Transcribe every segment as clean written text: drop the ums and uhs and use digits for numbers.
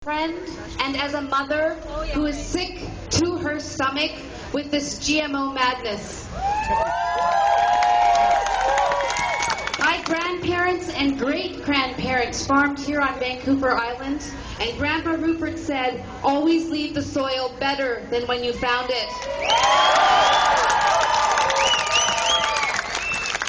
Friend and as a mother who is sick to her stomach with this GMO madness. My grandparents and great-grandparents farmed here on Vancouver Island, and Grandpa Rupert said, always leave the soil better than when you found it.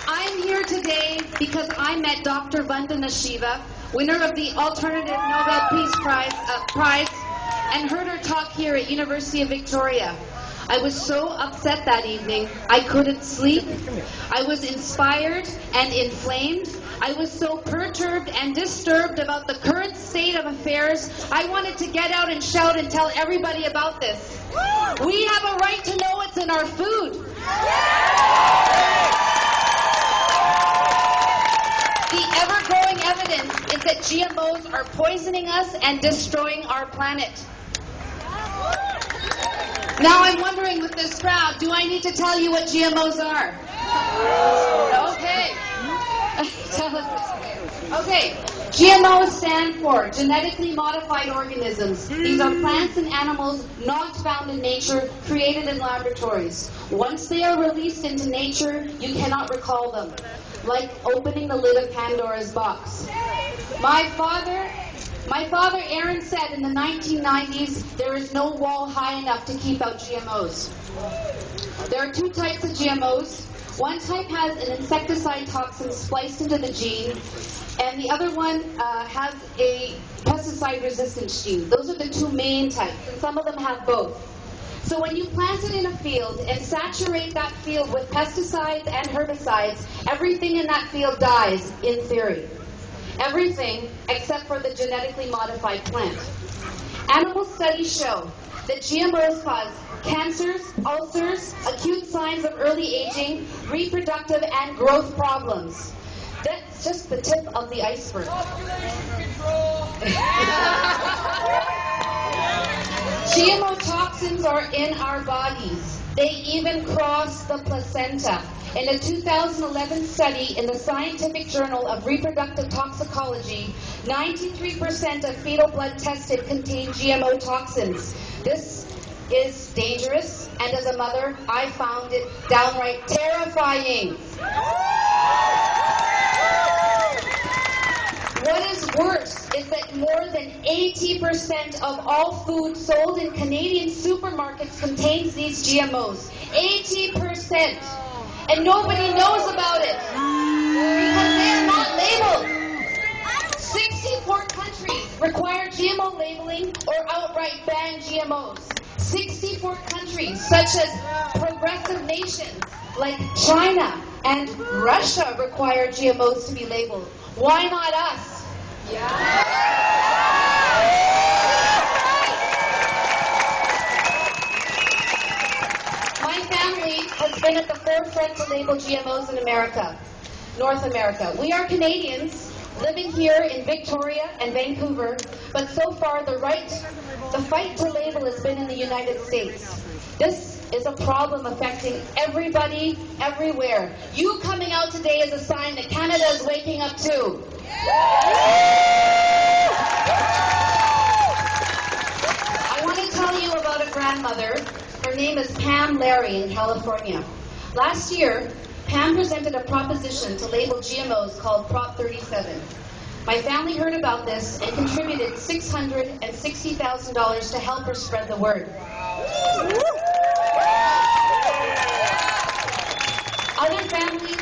I'm here today because I met Dr. Vandana Shiva, winner of the Alternative Nobel Peace Prize, and heard her talk here at University of Victoria. I was so upset that evening, I couldn't sleep. I was inspired and inflamed. I was so perturbed and disturbed about the current state of affairs, I wanted to get out and shout and tell everybody about this. We have a right to know what's in our food. The ever-growing evidence is that GMOs are poisoning us and destroying our planet. Now I'm wondering with this crowd, do I need to tell you what GMOs are? Okay. Okay. GMOs stand for genetically modified organisms. These are plants and animals not found in nature, created in laboratories. Once they are released into nature, you cannot recall them. Like opening the lid of Pandora's box. My father Aaron said in the 1990s, there is no wall high enough to keep out GMOs. There are two types of GMOs. One type has an insecticide toxin spliced into the gene, and the other one has a pesticide resistance gene. Those are the two main types, and some of them have both. So when you plant it in a field and saturate that field with pesticides and herbicides, everything in that field dies, in theory. Everything except for the genetically modified plant. Animal studies show that GMOs cause cancers, ulcers, acute signs of early aging, reproductive and growth problems. That's just the tip of the iceberg. GMO toxins are in our bodies. They even cross the placenta. In a 2011 study in the Scientific Journal of Reproductive Toxicology, 93% of fetal blood tested contained GMO toxins. This is dangerous, and as a mother, I found it downright terrifying. What is worse is that more than 80% of all food sold in Canadian supermarkets contains these GMOs. 80%! And nobody knows about it because they are not labeled. 64 countries require GMO labeling or outright ban GMOs. 64 countries, such as progressive nations like China and Russia, require GMOs to be labeled. Why not us? My family has been at the forefront to label GMOs in America, North America. We are Canadians living here in Victoria and Vancouver, but so far the fight to label has been in the United States. This is a problem affecting everybody, everywhere. You coming out today is a sign that Canada is waking up too. I want to tell you about a grandmother. Her name is Pam Larry in California. Last year, Pam presented a proposition to label GMOs called Prop 37. My family heard about this and contributed $660,000 to help her spread the word. Other families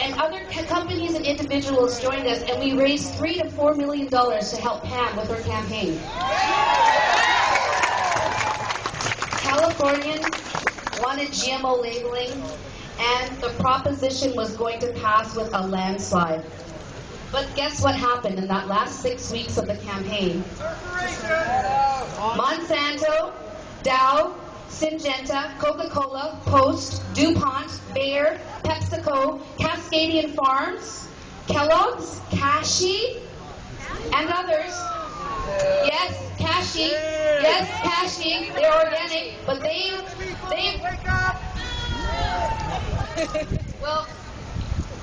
and other companies and individuals joined us, and we raised $3 to $4 million to help Pam with her campaign. Californians wanted GMO labeling, and the proposition was going to pass with a landslide. But guess what happened in that last 6 weeks of the campaign? Monsanto, Dow, Syngenta, Coca-Cola, Post, DuPont, Bayer, PepsiCo, Cascadian Farms, Kellogg's, Kashi, and others. Yes, Kashi. Yes, Kashi. They're organic, but they well,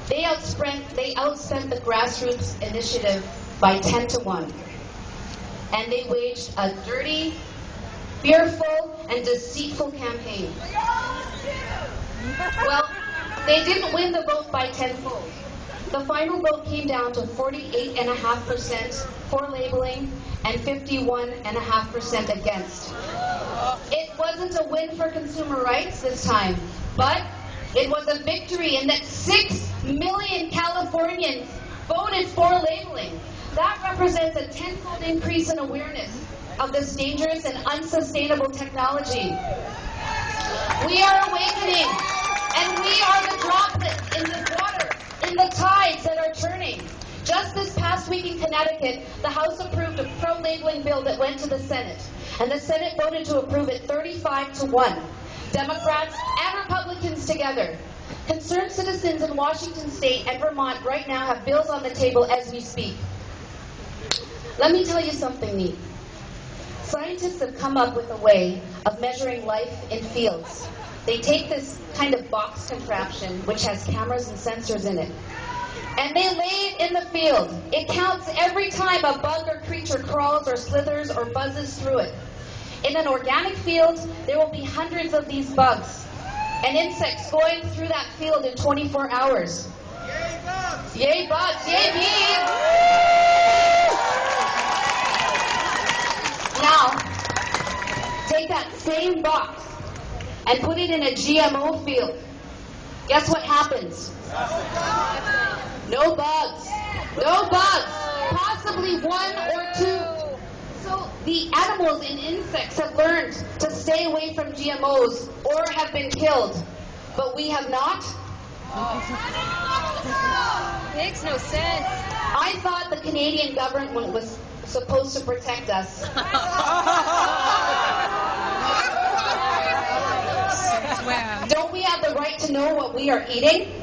they outspent the grassroots initiative by 10 to 1. and they waged a dirty, fearful, and deceitful campaign. Well, they didn't win the vote by tenfold. The final vote came down to 48.5% for labeling and 51.5% against. It wasn't a win for consumer rights this time, but it was a victory in that 6 million Californians voted for labeling. That represents a tenfold increase in awareness of this dangerous and unsustainable technology. We are awakening, and we are the droplets in this water, in the tides that are turning. Just this past week in Connecticut, the House approved a pro-labeling bill that went to the Senate, and the Senate voted to approve it 35-1. Democrats and Republicans together. Concerned citizens in Washington State and Vermont right now have bills on the table as we speak. Let me tell you something neat. Scientists have come up with a way of measuring life in fields. They take this kind of box contraption, which has cameras and sensors in it, and they lay it in the field. It counts every time a bug or creature crawls or slithers or buzzes through it. In an organic field, there will be hundreds of these bugs and insects going through that field in 24 hours. Yay bugs! Yay bugs! Yay bees! Now, take that same box and put it in a GMO field. Guess what happens? No bugs. No bugs. Possibly one or two. So the animals and insects have learned to stay away from GMOs or have been killed. But we have not. Makes no sense. I thought the Canadian government was supposed to protect us. Don't we have the right to know what we are eating?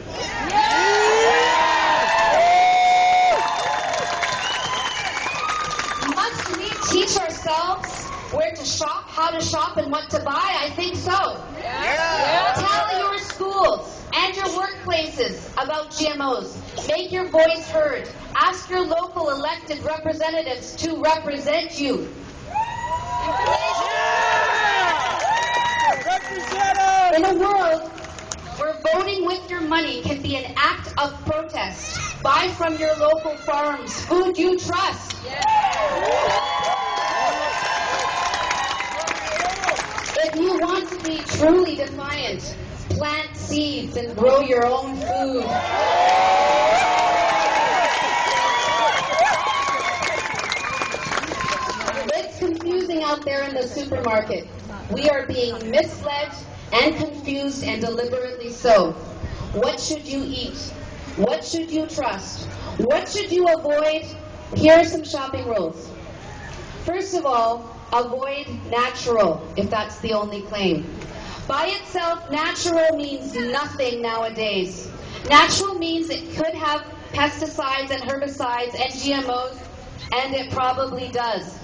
Must we teach ourselves where to shop, how to shop, and what to buy? I think so. Tell your schools and your workplaces about GMOs. Make your voice heard. Ask your local elected representatives to represent you. In a world where voting with your money can be an act of protest, buy from your local farms food you trust. If you want to be truly defiant, plant seeds and grow your own food. It's confusing out there in the supermarket. We are being misled and confused, and deliberately so. What should you eat? What should you trust? What should you avoid? Here are some shopping rules. First of all, avoid natural, if that's the only claim. By itself, natural means nothing nowadays. Natural means it could have pesticides and herbicides and GMOs, and it probably does.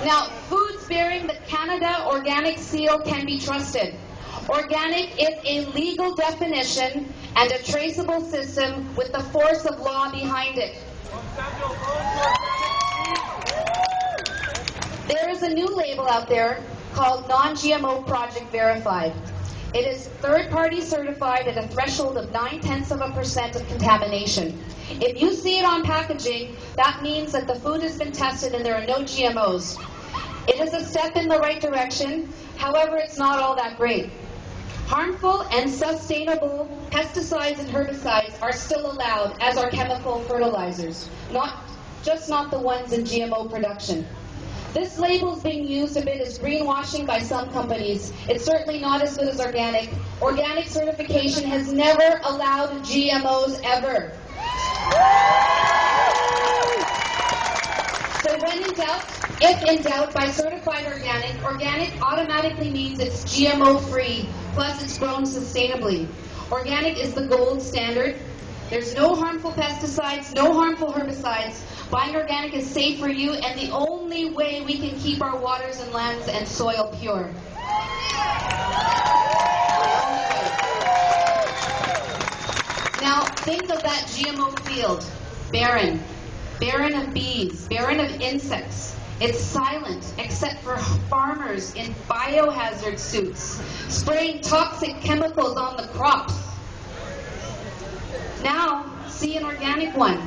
Now, foods bearing the Canada Organic seal can be trusted. Organic is a legal definition and a traceable system with the force of law behind it. There is a new label out there called Non-GMO Project Verified. It is third-party certified at a threshold of 0.9% of contamination. If you see it on packaging, that means that the food has been tested and there are no GMOs. It is a step in the right direction, however, it's not all that great. Harmful and sustainable pesticides and herbicides are still allowed, as are chemical fertilizers, not the ones in GMO production. This label is being used a bit as greenwashing by some companies. It's certainly not as good as organic. Organic certification has never allowed GMOs ever. So when in doubt, if in doubt, by certified organic, organic automatically means it's GMO-free, plus it's grown sustainably. Organic is the gold standard. There's no harmful pesticides, no harmful herbicides. Buying organic is safe for you, and the only way we can keep our waters and lands and soil pure. Now, think of that GMO field, barren. barren of bees, barren of insects. It's silent except for farmers in biohazard suits, spraying toxic chemicals on the crops. Now, see an organic one.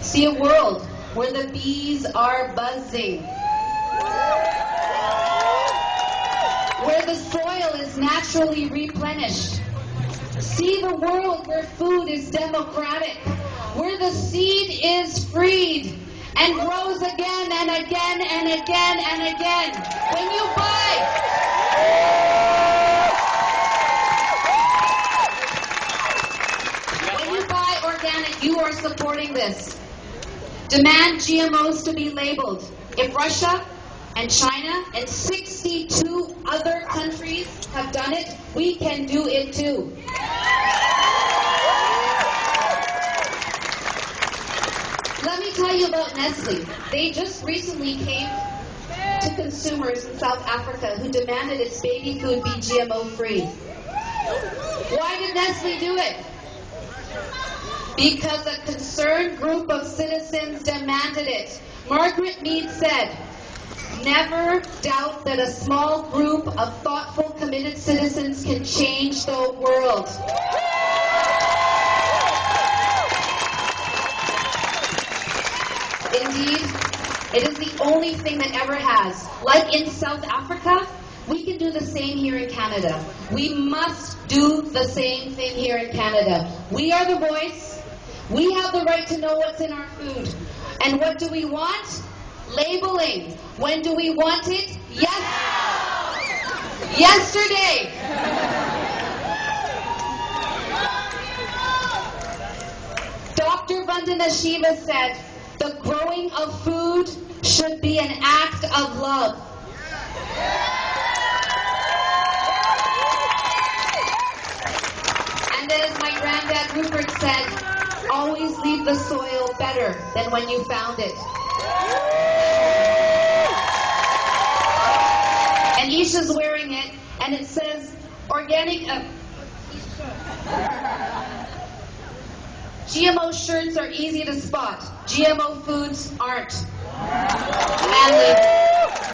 See a world where the bees are buzzing, where the soil is naturally replenished. See the world where food is democratic, where the seed is freed and grows again and again and again and again. When you buy organic, you are supporting this. Demand GMOs to be labeled. If Russia and China and 62 other countries have done it, we can do it too. Let me tell you about Nestle. They just recently came to consumers in South Africa who demanded its baby food be GMO-free. Why did Nestle do it? Because a concerned group of citizens demanded it. Margaret Mead said, "Never doubt that a small group of thoughtful, committed citizens can change the world." Indeed, it is the only thing that ever has. Like in South Africa, we can do the same here in Canada. We must do the same thing here in Canada. We are the voice. We have the right to know what's in our food. And what do we want? Labeling. When do we want it? Yes. Yesterday. Dr. Vandana Shiva said, "The growing of food should be an act of love." And as my granddad Rupert said, "Always leave the soil better than when you found it." And Isha's wearing it, and it says, organic... GMO shirts are easy to spot. GMO foods aren't. Manly.